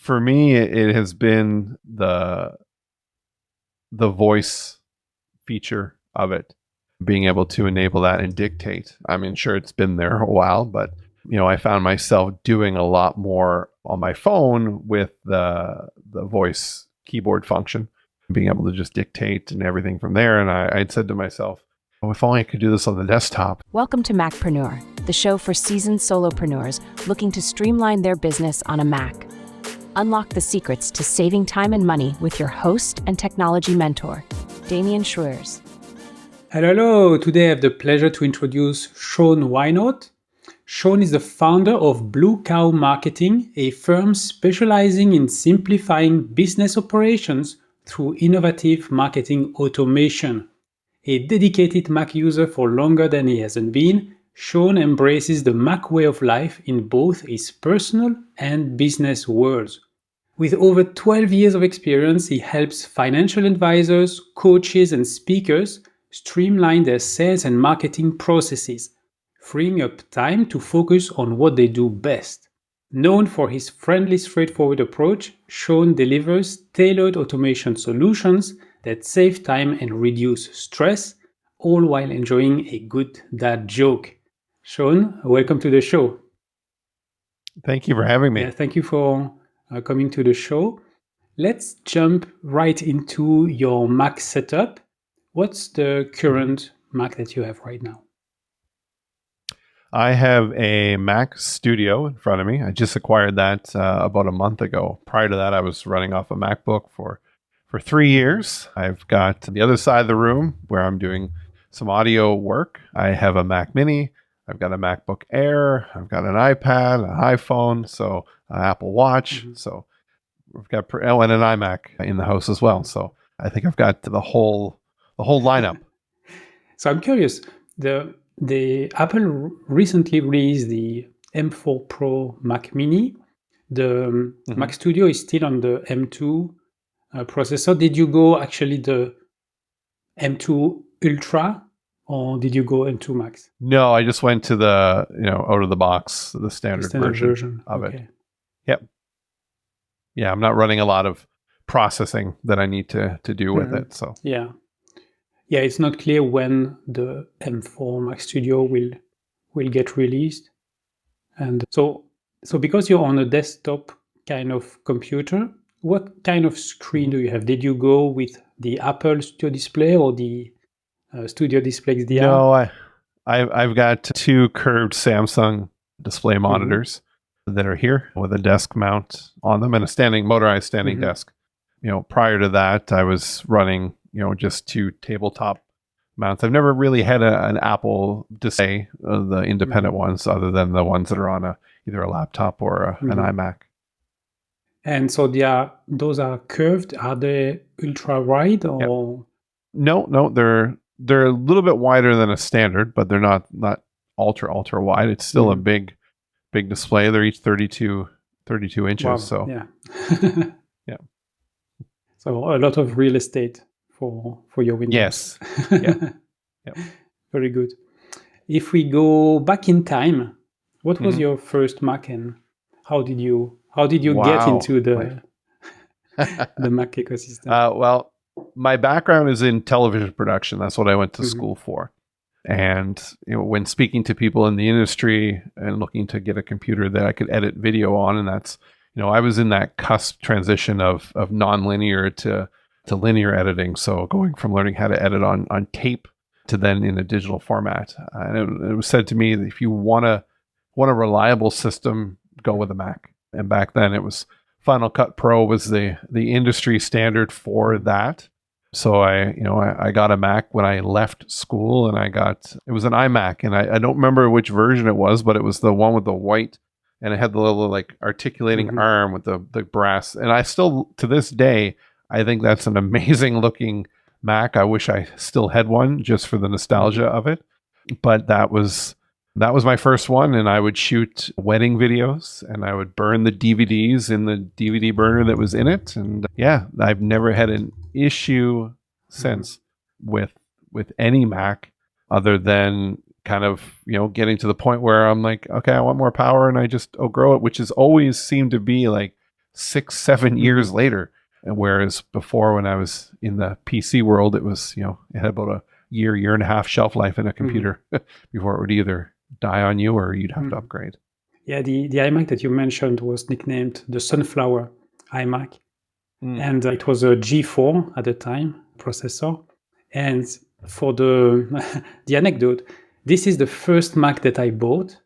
For me, it has been the voice feature of it, being able to enable that and dictate. I mean, sure, it's been there a while, but I found myself doing a lot more on my phone with the voice keyboard function, being able to just dictate and everything from there. And I'd said to myself, oh, if only I could do this on the desktop. Welcome to Macpreneur, the show for seasoned solopreneurs looking to streamline their business on a Mac. Unlock the secrets to saving time and money with your host and technology mentor, Damien Schruers. Hello. Today I have the pleasure to introduce Shaun Whynacht. Shaun is the founder of Blue Cow Marketing, a firm specializing in simplifying business operations through innovative marketing automation. A dedicated Mac user for longer than he hasn't been, Shaun embraces the Mac way of life in both his personal and business worlds. With over 12 years of experience, he helps financial advisors, coaches, and speakers streamline their sales and marketing processes, freeing up time to focus on what they do best. Known for his friendly, straightforward approach, Shaun delivers tailored automation solutions that save time and reduce stress, all while enjoying a good dad joke. Shaun, welcome to the show. Thank you for having me. Yeah, thank you for coming to the show. Let's jump right into your Mac setup. What's the current Mac that you have right now? I have a Mac Studio in front of me. I just acquired that about a month ago. Prior to that, I was running off a MacBook for 3 years. I've got the other side of the room where I'm doing some audio work. I have a Mac Mini. I've got a MacBook Air. I've got an iPad, an iPhone, so an Apple Watch. So we've got and an iMac in the house as well. So I think I've got the whole lineup. So I'm curious. The Apple recently released the M4 Pro Mac Mini. The Mac Studio is still on the M2 processor. Did you go actually the M2 Ultra, or did you go M2 Max? No, I just went to the out of the box, the standard version of it. Yep. Yeah, I'm not running a lot of processing that I need to do with it. So yeah, it's not clear when the M4 Mac Studio will get released, and so because you're on a desktop kind of computer, what kind of screen do you have? Did you go with the Apple Studio Display or the Studio Display XDR? No, I've got two curved Samsung display monitors that are here with a desk mount on them and a motorized standing desk. Prior to that, I was running just two tabletop mounts. I've never really had an Apple display, the independent ones, other than the ones that are on either a laptop or an iMac. And so those are curved. Are they ultra wide or? Yep. No, they're a little bit wider than a standard, but they're not ultra wide. It's still a big display. They're each 32 inches. Wow. So yeah. Yeah. So a lot of real estate for your Windows. Yes. Yeah. Yep. Very good. If we go back in time, what was your first Mac, and how did you get into the Mac ecosystem? Well, my background is in television production. That's what I went to school for. And when speaking to people in the industry and looking to get a computer that I could edit video on, and that's I was in that cusp transition of non-linear to linear editing. So going from learning how to edit on tape to then in a digital format. And it was said to me that if you want a reliable system, go with a Mac. And back then it was Final Cut Pro was the industry standard for that. So I got a Mac when I left school, and it was an iMac, and I don't remember which version it was, but it was the one with the white, and it had the little like articulating arm with the brass. And I still, to this day, I think that's an amazing looking Mac. I wish I still had one just for the nostalgia of it. But that was my first one, and I would shoot wedding videos, and I would burn the DVDs in the DVD burner that was in it. And yeah, I've never had an issue since with any Mac, other than kind of getting to the point where I'm like, okay, I want more power, and I just outgrow it, which has always seemed to be like 6-7 years later. And whereas before, when I was in the PC world, it was, it had about a year and a half shelf life in a computer before it would either die on you or you'd have to upgrade. Yeah, the iMac that you mentioned was nicknamed the Sunflower iMac. And it was a G4 at the time processor. And for the anecdote, this is the first Mac that I bought,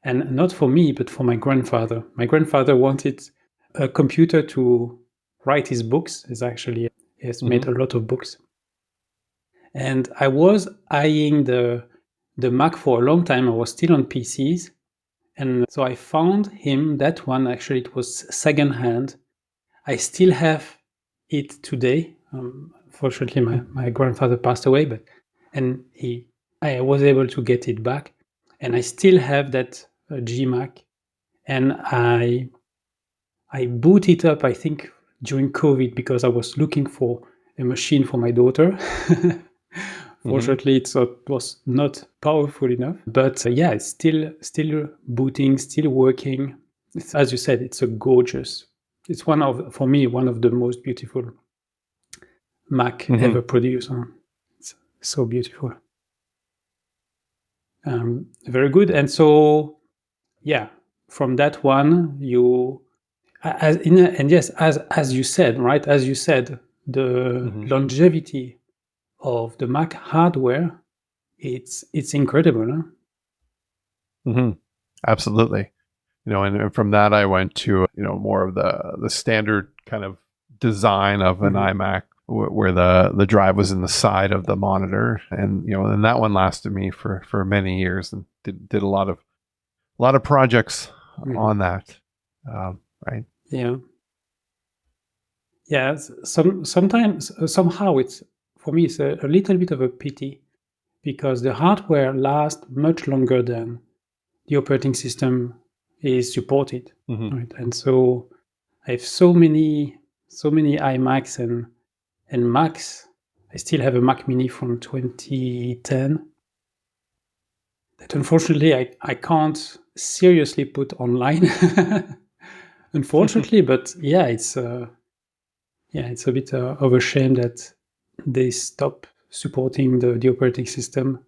and not for me, but for my grandfather. My grandfather wanted a computer to write his books. He has made a lot of books. And I was eyeing the Mac for a long time. I was still on PCs. And so I found him that one. Actually, it was secondhand. I still have it today. Fortunately, my grandfather passed away, I was able to get it back. And I still have that GMac. And I boot it up, I think, during COVID because I was looking for a machine for my daughter. Fortunately, it was not powerful enough. But it's still booting, still working. As you said, it's it's for me, one of the most beautiful Mac ever produced. It's so beautiful. Very good. And so, from that one, as you said, right? As you said, the longevity of the Mac hardware, it's incredible. Huh? Absolutely. And from that I went to more of the standard kind of design of an iMac, where the drive was in the side of the monitor, and and that one lasted me for many years, and did a lot of projects on that, right? Sometimes somehow it's, for me, it's a little bit of a pity, because the hardware lasts much longer than the operating system is supported, right? And so I have so many iMacs and Macs. I still have a Mac Mini from 2010 that unfortunately I can't seriously put online. Unfortunately, but it's a bit of a shame that they stop supporting the operating system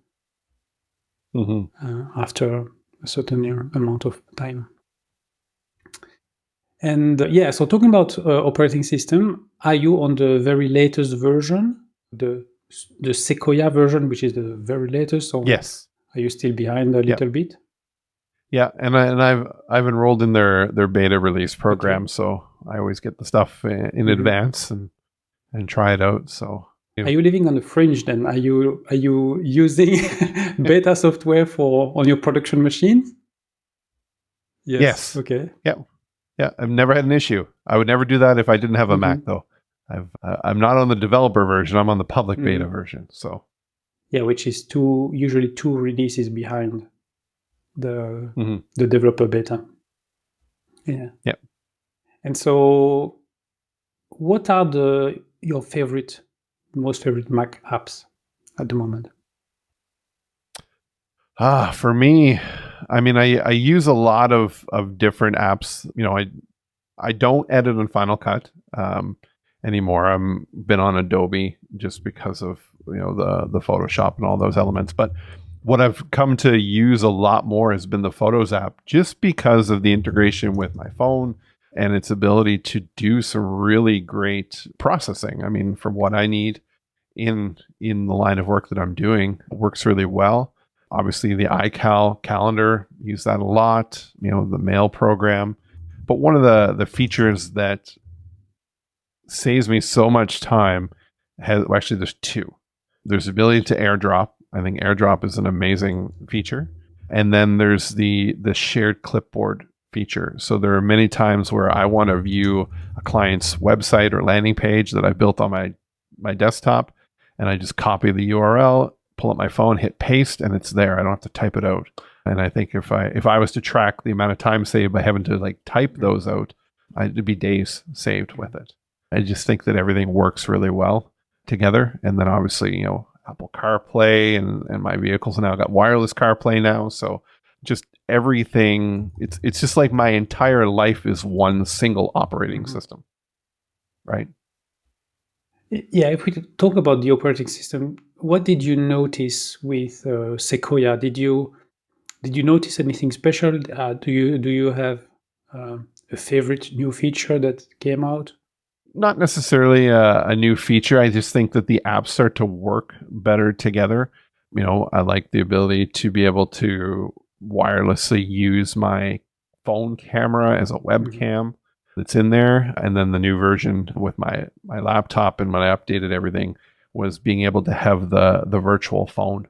after a certain amount of time. And so talking about operating system, are you on the very latest version, the Sequoia version, which is the very latest, or yes, are you still behind a little bit? Yeah, and I've enrolled in their beta release program, so I always get the stuff in advance and try it out. So, are you living on the fringe then? Are you using beta software on your production machines? Yes. Okay. Yeah. I've never had an issue. I would never do that if I didn't have a Mac, though. I'm not on the developer version. I'm on the public beta version. So, which is usually two releases behind the developer beta. Yeah. And so, what are your most favorite Mac apps at the moment? For me, I mean, I use a lot of different apps. I don't edit in Final Cut anymore. I'm been on Adobe just because of the Photoshop and all those elements. But what I've come to use a lot more has been the Photos app, just because of the integration with my phone and its ability to do some really great processing. I mean, for what I need in the line of work that I'm doing, it works really well. Obviously, the iCal calendar, use that a lot, the mail program. But one of the features that saves me so much time actually, there's two. There's the ability to airdrop. I think airdrop is an amazing feature. And then there's the shared clipboard feature. So there are many times where I want to view a client's website or landing page that I built on my desktop, and I just copy the URL, pull up my phone, hit paste, and it's there. I don't have to type it out. And I think if I was to track the amount of time saved by having to type those out, it'd be days saved with it. I just think that everything works really well together. And then obviously, Apple CarPlay and my vehicles now got wireless CarPlay now. So just everything. It's just like my entire life is one single operating system, right? Yeah, if we talk about the operating system, what did you notice with Sequoia? Did you notice anything special? Do you have a favorite new feature that came out? Not necessarily a new feature. I just think that the apps start to work better together. I like the ability to be able to wirelessly use my phone camera as a webcam that's in there. And then the new version with my laptop, and when I updated everything, was being able to have the virtual phone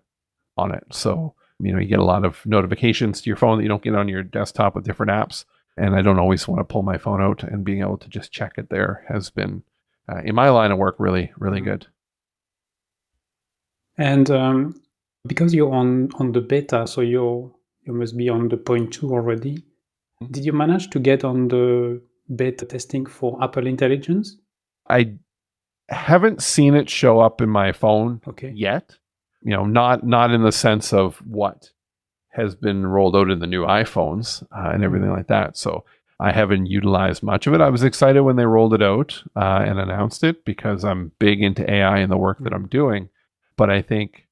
on it. So, you get a lot of notifications to your phone that you don't get on your desktop with different apps. And I don't always want to pull my phone out, and being able to just check it there has been, in my line of work, really, really good. And because you're on the beta, so you must be on the 0.2 already. Did you manage to get on the beta testing for Apple Intelligence? I haven't seen it show up in my phone yet. Not in the sense of what has been rolled out in the new iPhones and everything like that. So I haven't utilized much of it. I was excited when they rolled it out and announced it, because I'm big into AI and the work that I'm doing. But I think,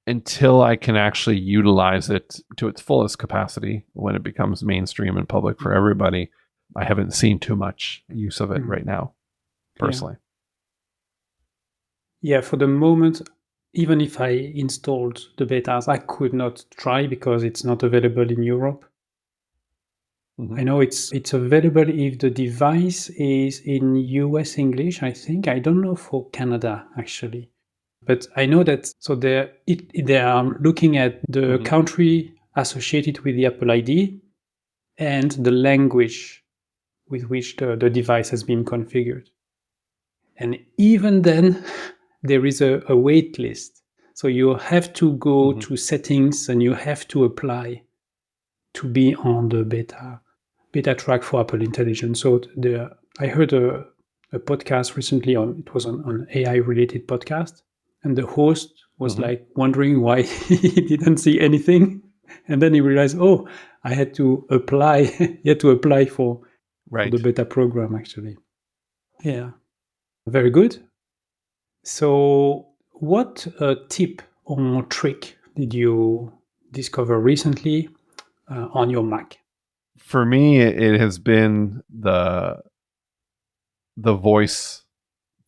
until I can actually utilize it to its fullest capacity, when it becomes mainstream and public for everybody, I haven't seen too much use of it right now, personally. Yeah, for the moment, even if I installed the betas, I could not try because it's not available in Europe. I know it's available if the device is in US English, I think. I don't know for Canada, actually. But I know that, so they are looking at the country associated with the Apple ID and the language with which the device has been configured. And even then, there is a wait list. So you have to go to settings, and you have to apply to be on the beta track for Apple Intelligence. So I heard a podcast recently it was on AI related podcast, and the host was like wondering why he didn't see anything. And then he realized, I had to apply. He had to apply for the beta program, actually. Yeah. Very good. So what tip or trick did you discover recently on your Mac? For me, it has been the voice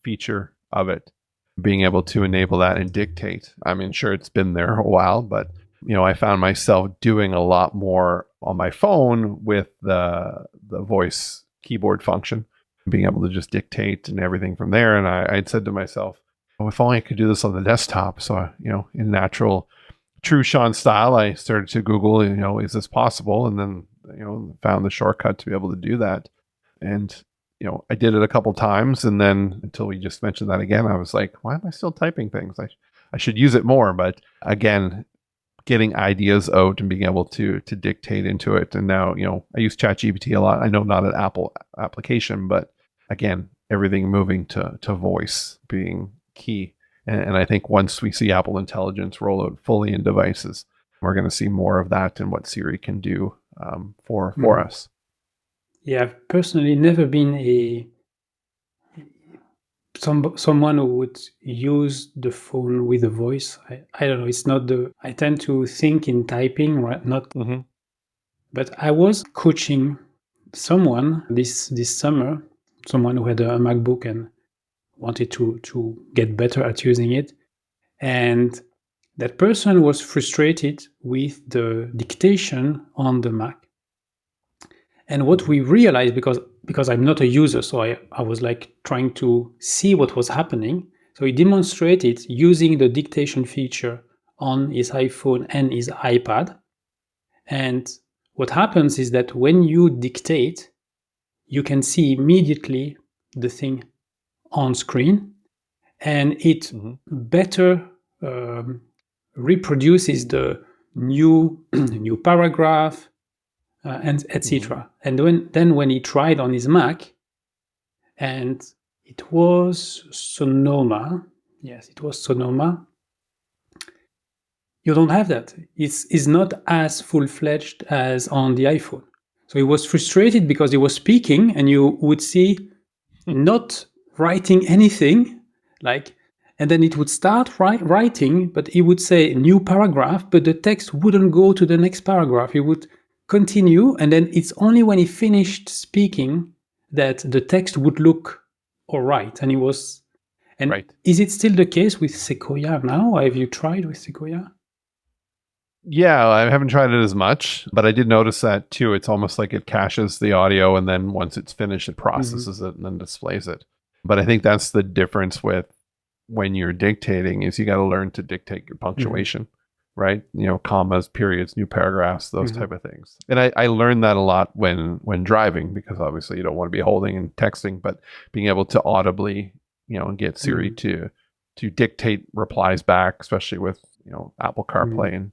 feature of it, being able to enable that and dictate. I mean, sure, it's been there a while, but I found myself doing a lot more on my phone with the voice keyboard function, being able to just dictate and everything from there. And I'd said to myself, if only I could do this on the desktop. So, in natural, true Shaun style, I started to Google, is this possible? And then, found the shortcut to be able to do that. And, I did it a couple times, and then until we just mentioned that again, I was like, why am I still typing things? I should use it more. But again, getting ideas out and being able to dictate into it. And now, I use ChatGPT a lot. I know not an Apple application, but again, everything moving to voice being key. And I think once we see Apple Intelligence roll out fully in devices, we're going to see more of that and what Siri can do for us. Yeah, I've personally never been someone who would use the phone with a voice. I don't know. It's not I tend to think in typing, right? Not. But I was coaching someone this summer, someone who had a MacBook and wanted to get better at using it. And that person was frustrated with the dictation on the Mac. And what we realized, because I'm not a user, so I was like trying to see what was happening. So he demonstrated using the dictation feature on his iPhone and his iPad. And what happens is that when you dictate, you can see immediately the thing on screen, and it better reproduces the new paragraph, and etc. And when he tried on his Mac, and it was Sonoma, yes, it was Sonoma, you don't have that. It's not as full-fledged as on the iPhone. So he was frustrated because he was speaking and you would see not writing anything, and then it would start writing, but he would say new paragraph, but the text wouldn't go to the next paragraph. He would continue, and then it's only when he finished speaking that the text would look all right. And Right. Is it still the case with Sequoia now? Have you tried with Sequoia? Yeah, I haven't tried it as much, but I did notice that too. It's almost like it caches the audio, and then once it's finished, it processes it and then displays it. But I think that's the difference with when you're dictating is you got to learn to dictate your punctuation, right? Commas, periods, new paragraphs, those type of things. And I learned that a lot when driving, because obviously you don't want to be holding and texting, but being able to audibly, get Siri to dictate replies back, especially with, Apple CarPlay and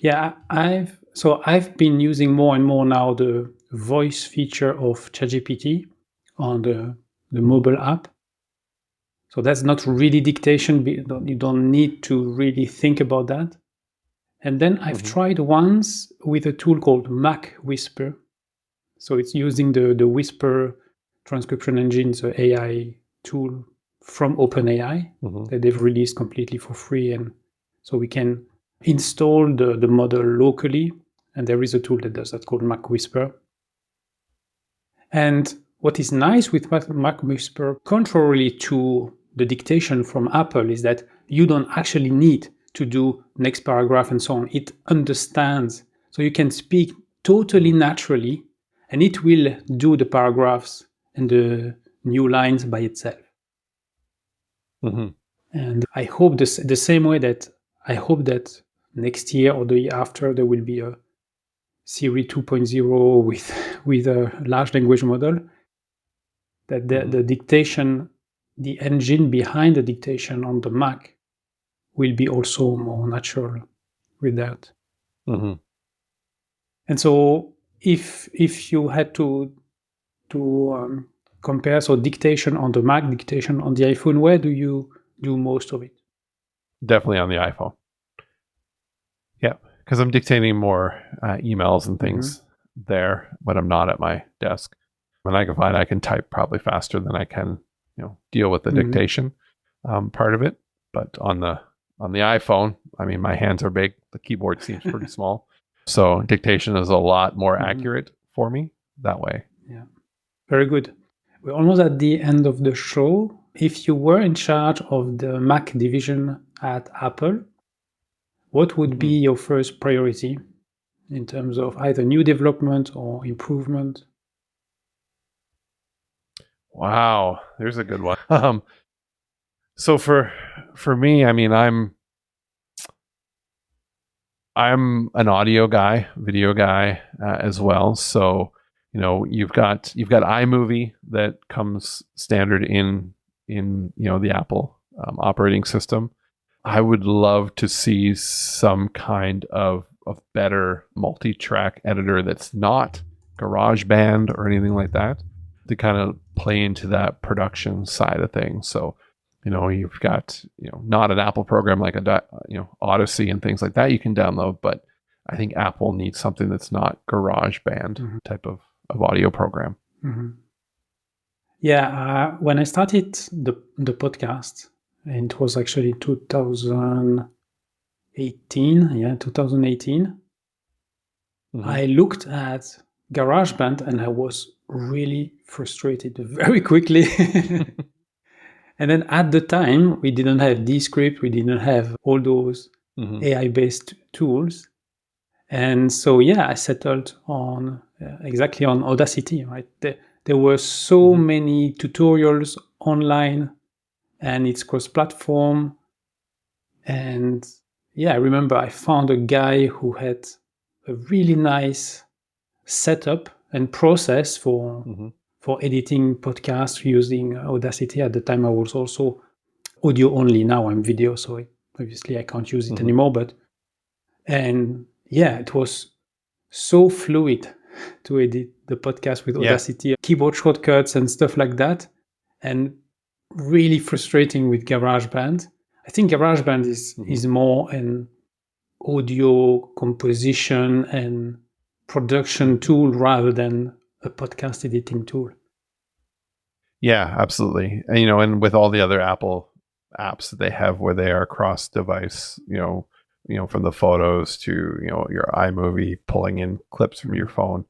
Yeah, I've been using more and more now the voice feature of ChatGPT on the mobile app. So that's not really dictation. You don't need to really think about that. And then I've tried once with a tool called Mac Whisper. So it's using the Whisper transcription engine, the AI tool from OpenAI that they've released completely for free. And so we can install the model locally. And there is a tool that does that called Mac Whisper. And what is nice with Mac Whisper, contrarily to the dictation from Apple, is that you don't actually need to do next paragraph and so on. It understands. So you can speak totally naturally, and it will do the paragraphs and the new lines by itself. And I hope the same way that I hope that next year or the year after there will be a Siri 2.0 with a large language model, that the dictation, the engine behind the dictation on the Mac will be also more natural with that. And so if you had to compare, so dictation on the Mac, dictation on the iPhone, where do you do most of it? Definitely on the iPhone. Yeah, because I'm dictating more emails and things there when I'm not at my desk. And I can find I can type probably faster than I can, deal with the dictation part of it. But on the iPhone, I mean, my hands are big. The keyboard seems pretty small. So dictation is a lot more accurate for me that way. Yeah, very good. We're almost at the end of the show. If you were in charge of the Mac division at Apple, what would be your first priority in terms of either new development or improvement? Wow, there's a good one. So for me, I mean, I'm an audio guy, video guy as well. So you've got iMovie that comes standard in the Apple operating system. I would love to see some kind of better multi-track editor that's not GarageBand or anything like that, to kind of play into that production side of things. So, you've got, not an Apple program like Odyssey and things like that you can download, but I think Apple needs something that's not GarageBand type of audio program. Yeah, when I started the podcast, and it was actually 2018, I looked at GarageBand and I was really frustrated very quickly. And then at the time, we didn't have Descript, we didn't have all those AI-based tools. And so, I settled on exactly on Audacity, right? There were so many tutorials online, and it's cross-platform. And I remember I found a guy who had a really nice setup and process for editing podcasts using Audacity. At the time, I was also audio only. Now I'm video, so obviously I can't use it anymore. It was so fluid to edit the podcast with Audacity, keyboard shortcuts and stuff like that, and really frustrating with GarageBand. I think GarageBand is more an audio composition and production tool rather than a podcast editing tool. Yeah, absolutely. And, and with all the other Apple apps that they have where they are cross-device, from the photos to, your iMovie, pulling in clips from your phone,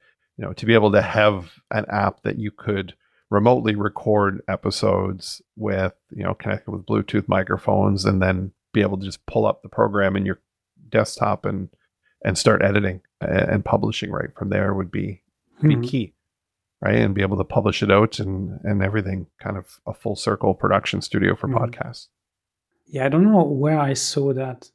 to be able to have an app that you could remotely record episodes with, connected with Bluetooth microphones, and then be able to just pull up the program in your desktop and start editing and publishing right from there would be key, right? And be able to publish it out and everything, kind of a full circle production studio for podcasts. Yeah, I don't know where I saw that.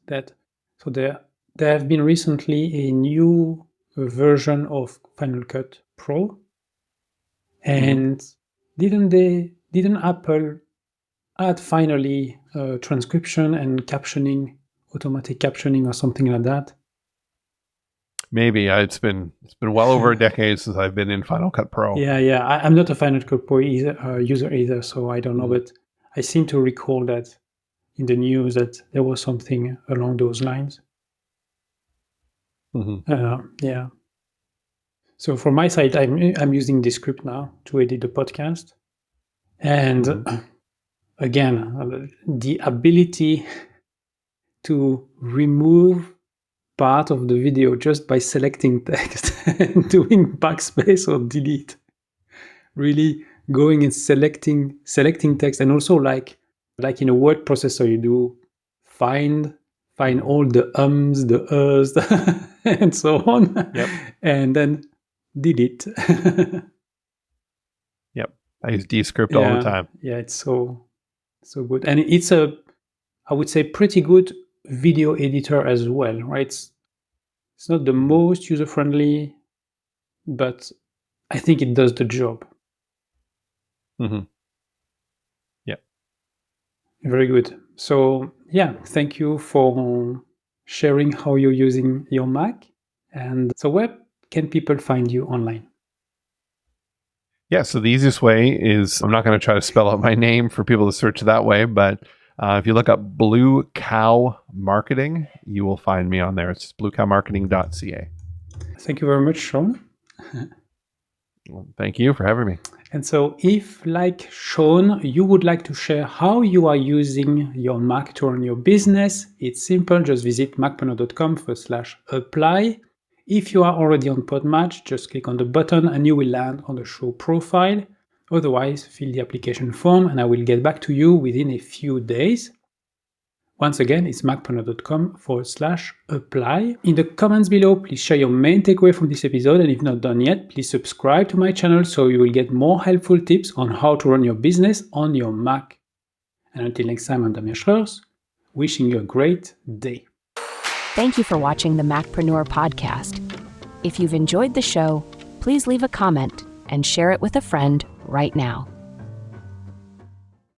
So there have been recently a new version of Final Cut Pro, and didn't Apple add finally transcription and captioning, automatic captioning or something like that? Maybe. It's been well over a decade since I've been in Final Cut Pro. Yeah. I'm not a Final Cut Pro user either, so I don't know, but I seem to recall that in the news that there was something along those lines. Yeah. So from my side, I'm using Descript now to edit the podcast, and again, the ability to remove part of the video just by selecting text and doing backspace or delete, really going and selecting text, and also like in a word processor, you do find all the ums, the us, and so on, and then delete. Yep, I use Descript all the time. Yeah, it's so good, and it's I would say pretty good video editor as well, right? It's not the most user-friendly, but I think it does the job. Yeah. Very good. So yeah, thank you for sharing how you're using your Mac. And so where can people find you online? Yeah, so the easiest way is, I'm not going to try to spell out my name for people to search that way, but if you look up Blue Cow Marketing, you will find me on there. It's bluecowmarketing.ca. Thank you very much, Shaun. Well, thank you for having me. And so if, like Shaun, you would like to share how you are using your Mac to run your business, it's simple. Just visit macpreneur.com/apply. If you are already on Podmatch, just click on the button and you will land on the show profile. Otherwise, fill the application form and I will get back to you within a few days. Once again, it's macpreneur.com/apply. In the comments below, please share your main takeaway from this episode, and if not done yet, please subscribe to my channel so you will get more helpful tips on how to run your business on your Mac. And until next time, I'm Damien Schreurs, wishing you a great day. Thank you for watching the Macpreneur podcast. If you've enjoyed the show, please leave a comment and share it with a friend right now.